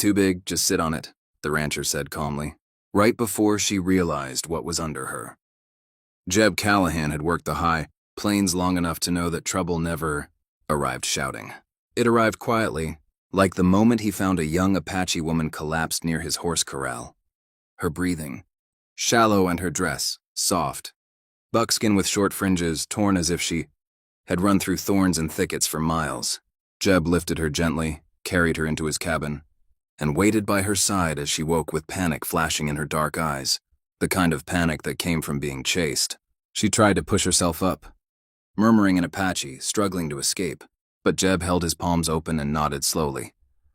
Too big, just sit on it, the rancher said calmly, right before she realized what was under her. Jeb Callahan had worked the high plains long enough to know that trouble never arrived shouting. It arrived quietly, like the moment he found a young Apache woman collapsed near his horse corral. Her breathing, shallow, and her dress, soft, buckskin with short fringes, torn as if she had run through thorns and thickets for miles. Jeb lifted her gently, carried her into his cabin, and waited by her side as she woke with panic flashing in her dark eyes, the kind of panic that came from being chased. She tried to push herself up, murmuring in Apache, struggling to escape, but Jeb held his palms open and nodded slowly,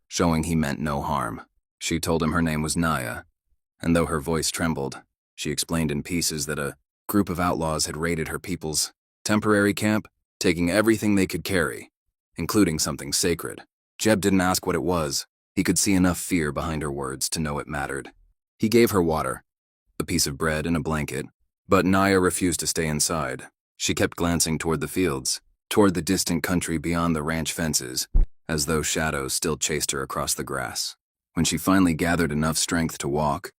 showing he meant no harm. She told him her name was Naya, and though her voice trembled, she explained in pieces that a group of outlaws had raided her people's temporary camp, taking everything they could carry, including something sacred. Jeb didn't ask what it was. He could see enough fear behind her words to know it mattered. He gave her water, a piece of bread, and a blanket, but Naya refused to stay inside. She kept glancing toward the fields, toward the distant country beyond the ranch fences, as though shadows still chased her across the grass. When she finally gathered enough strength to walk,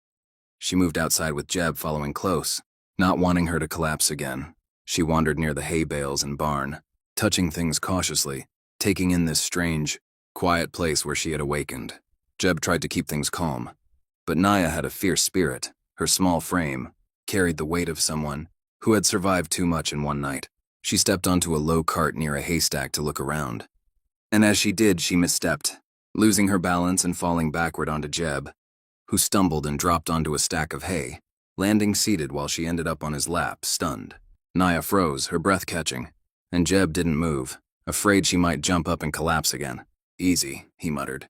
she moved outside with Jeb following close, not wanting her to collapse again. She wandered near the hay bales and barn, touching things cautiously, taking in this strange, quiet place where she had awakened. Jeb tried to keep things calm, but Naya had a fierce spirit. Her small frame carried the weight of someone who had survived too much in one night. She stepped onto a low cart near a haystack to look around, and as she did, she misstepped, losing her balance and falling backward onto Jeb, who stumbled and dropped onto a stack of hay, landing seated while she ended up on his lap, stunned. Naya froze, her breath catching, and Jeb didn't move, afraid she might jump up and collapse again. "Easy," he muttered,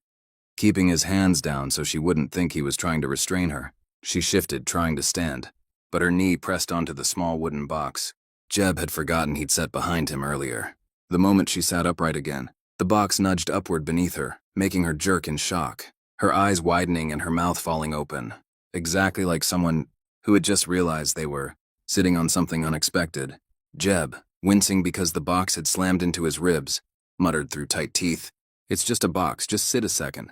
keeping his hands down so she wouldn't think he was trying to restrain her. She shifted, trying to stand, but her knee pressed onto the small wooden box Jeb had forgotten he'd set behind him earlier. The moment she sat upright again, the box nudged upward beneath her, making her jerk in shock, her eyes widening and her mouth falling open, exactly like someone who had just realized they were sitting on something unexpected. Jeb, wincing because the box had slammed into his ribs, muttered through tight teeth, "It's just a box, just sit a second."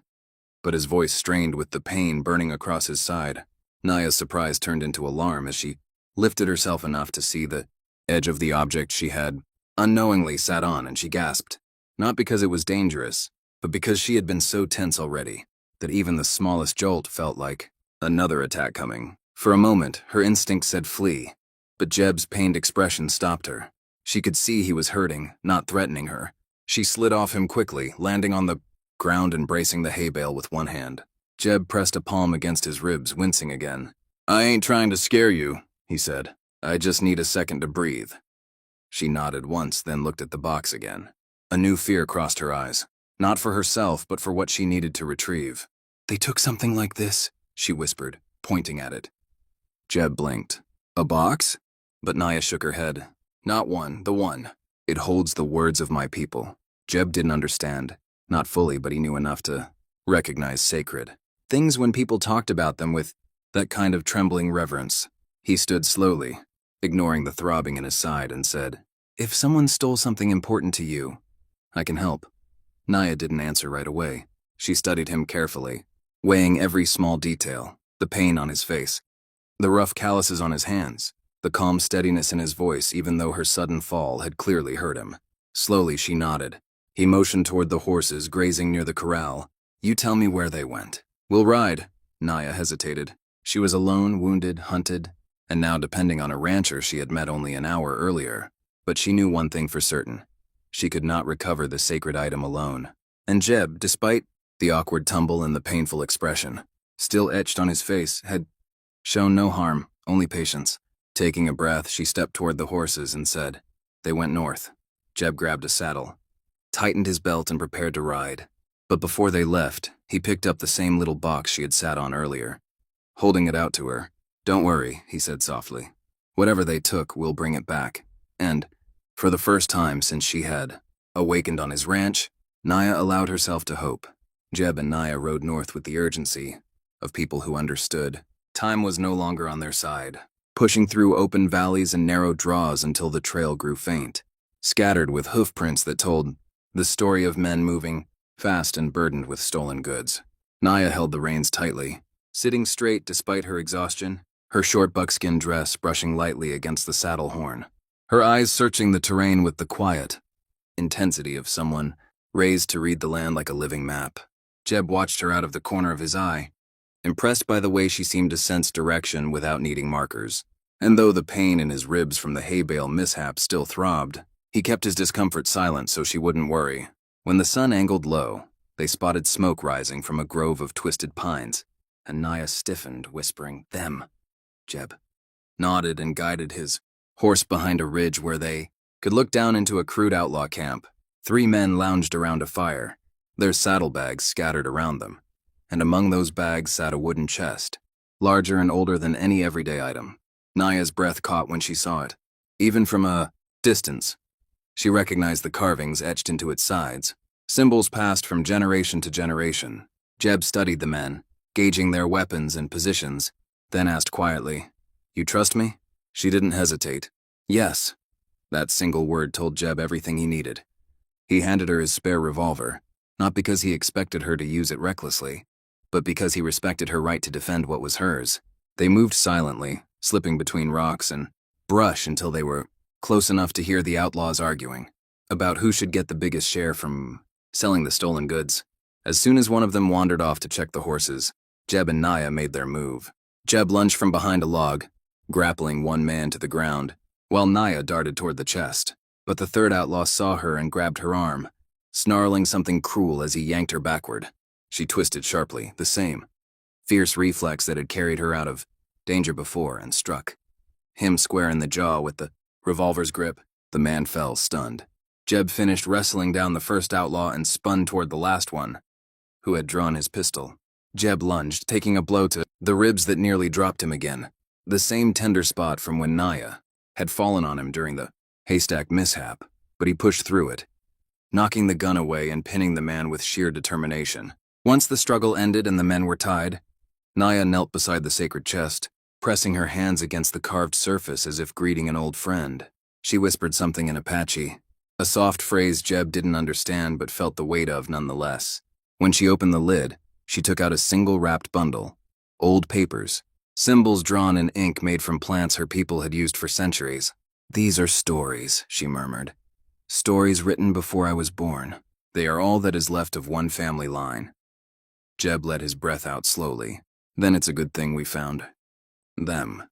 But his voice strained with the pain burning across his side. Naya's surprise turned into alarm as she lifted herself enough to see the edge of the object she had unknowingly sat on, and she gasped, not because it was dangerous, but because she had been so tense already that even the smallest jolt felt like another attack coming. For a moment, her instinct said flee, but Jeb's pained expression stopped her. She could see he was hurting, not threatening her. She slid off him quickly, landing on the ground and bracing the hay bale with one hand. Jeb pressed a palm against his ribs, wincing again. "I ain't trying to scare you," he said. "I just need a second to breathe." She nodded once, then looked at the box again. A new fear crossed her eyes, not for herself, but for what she needed to retrieve. "They took something like this," she whispered, pointing at it. Jeb blinked. "A box?" But Naya shook her head. "Not one, the one. It holds the words of my people." Jeb didn't understand. Not fully, but he knew enough to recognize sacred things when people talked about them with that kind of trembling reverence. He stood slowly, ignoring the throbbing in his side, and said, "If someone stole something important to you, I can help." Naya didn't answer right away. She studied him carefully, weighing every small detail, the pain on his face, the rough calluses on his hands, the calm steadiness in his voice, even though her sudden fall had clearly hurt him. Slowly, she nodded. He motioned toward the horses grazing near the corral. "You tell me where they went." "We'll ride." Naya hesitated. She was alone, wounded, hunted, and now depending on a rancher she had met only an hour earlier. But she knew one thing for certain. She could not recover the sacred item alone. And Jeb, despite the awkward tumble and the painful expression still etched on his face, had shown no harm, only patience. Taking a breath, she stepped toward the horses and said, "They went north." Jeb grabbed a saddle, tightened his belt, and prepared to ride. But before they left, he picked up the same little box she had sat on earlier, holding it out to her. "Don't worry," he said softly. "Whatever they took, we'll bring it back." And, for the first time since she had awakened on his ranch, Naya allowed herself to hope. Jeb and Naya rode north with the urgency of people who understood. Time was no longer on their side, pushing through open valleys and narrow draws until the trail grew faint, scattered with hoof prints that told the story of men moving fast and burdened with stolen goods. Naya held the reins tightly, sitting straight despite her exhaustion, her short buckskin dress brushing lightly against the saddle horn, her eyes searching the terrain with the quiet intensity of someone raised to read the land like a living map. Jeb watched her out of the corner of his eye, impressed by the way she seemed to sense direction without needing markers. And though the pain in his ribs from the hay bale mishap still throbbed, he kept his discomfort silent so she wouldn't worry. When the sun angled low, they spotted smoke rising from a grove of twisted pines, and Naya stiffened, whispering, "Them." Jeb nodded and guided his horse behind a ridge where they could look down into a crude outlaw camp. 3 men lounged around a fire, their saddlebags scattered around them, and among those bags sat a wooden chest, larger and older than any everyday item. Naya's breath caught when she saw it. Even from a distance, she recognized the carvings etched into its sides, symbols passed from generation to generation. Jeb studied the men, gauging their weapons and positions, then asked quietly, "You trust me?" She didn't hesitate. "Yes." That single word told Jeb everything he needed. He handed her his spare revolver, not because he expected her to use it recklessly, but because he respected her right to defend what was hers. They moved silently, slipping between rocks and brush until they were close enough to hear the outlaws arguing about who should get the biggest share from selling the stolen goods. As soon as one of them wandered off to check the horses, Jeb and Naya made their move. Jeb lunged from behind a log, grappling one man to the ground, while Naya darted toward the chest. But the third outlaw saw her and grabbed her arm, snarling something cruel as he yanked her backward. She twisted sharply, the same fierce reflex that had carried her out of danger before, and struck him square in the jaw with the revolver's grip. The man fell, stunned. Jeb finished wrestling down the first outlaw and spun toward the last one, who had drawn his pistol. Jeb lunged, taking a blow to the ribs that nearly dropped him again, the same tender spot from when Naya had fallen on him during the haystack mishap, but he pushed through it, knocking the gun away and pinning the man with sheer determination. Once the struggle ended and the men were tied, Naya knelt beside the sacred chest, pressing her hands against the carved surface as if greeting an old friend. She whispered something in Apache, a soft phrase Jeb didn't understand but felt the weight of nonetheless. When she opened the lid, she took out a single wrapped bundle, old papers, symbols drawn in ink made from plants her people had used for centuries. "These are stories," she murmured. "Stories written before I was born. They are all that is left of one family line." Jeb let his breath out slowly. "Then it's a good thing we found them."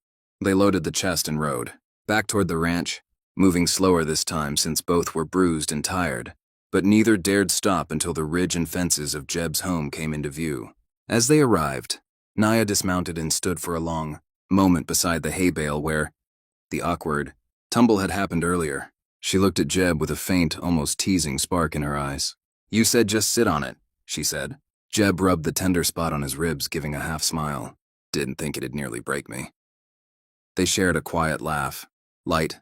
They loaded the chest and rode back toward the ranch, moving slower this time since both were bruised and tired, but neither dared stop until the ridge and fences of Jeb's home came into view. As they arrived, Naya dismounted and stood for a long moment beside the hay bale where the awkward tumble had happened earlier. She looked at Jeb with a faint, almost teasing spark in her eyes. "You said just sit on it," she said. Jeb rubbed the tender spot on his ribs, giving a half smile. "Didn't think it'd nearly break me." They shared a quiet laugh, light,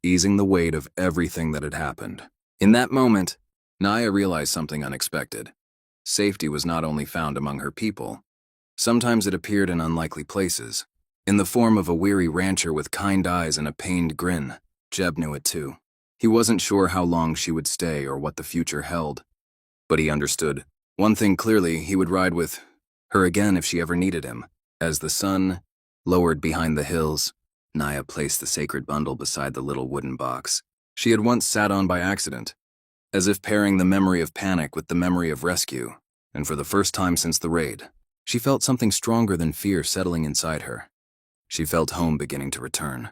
easing the weight of everything that had happened. In that moment, Naya realized something unexpected. Safety was not only found among her people. Sometimes it appeared in unlikely places, in the form of a weary rancher with kind eyes and a pained grin. Jeb knew it too. He wasn't sure how long she would stay or what the future held, but he understood one thing clearly: he would ride with her again if she ever needed him. As the sun lowered behind the hills, Naya placed the sacred bundle beside the little wooden box she had once sat on by accident, as if pairing the memory of panic with the memory of rescue. And for the first time since the raid, she felt something stronger than fear settling inside her. She felt home beginning to return.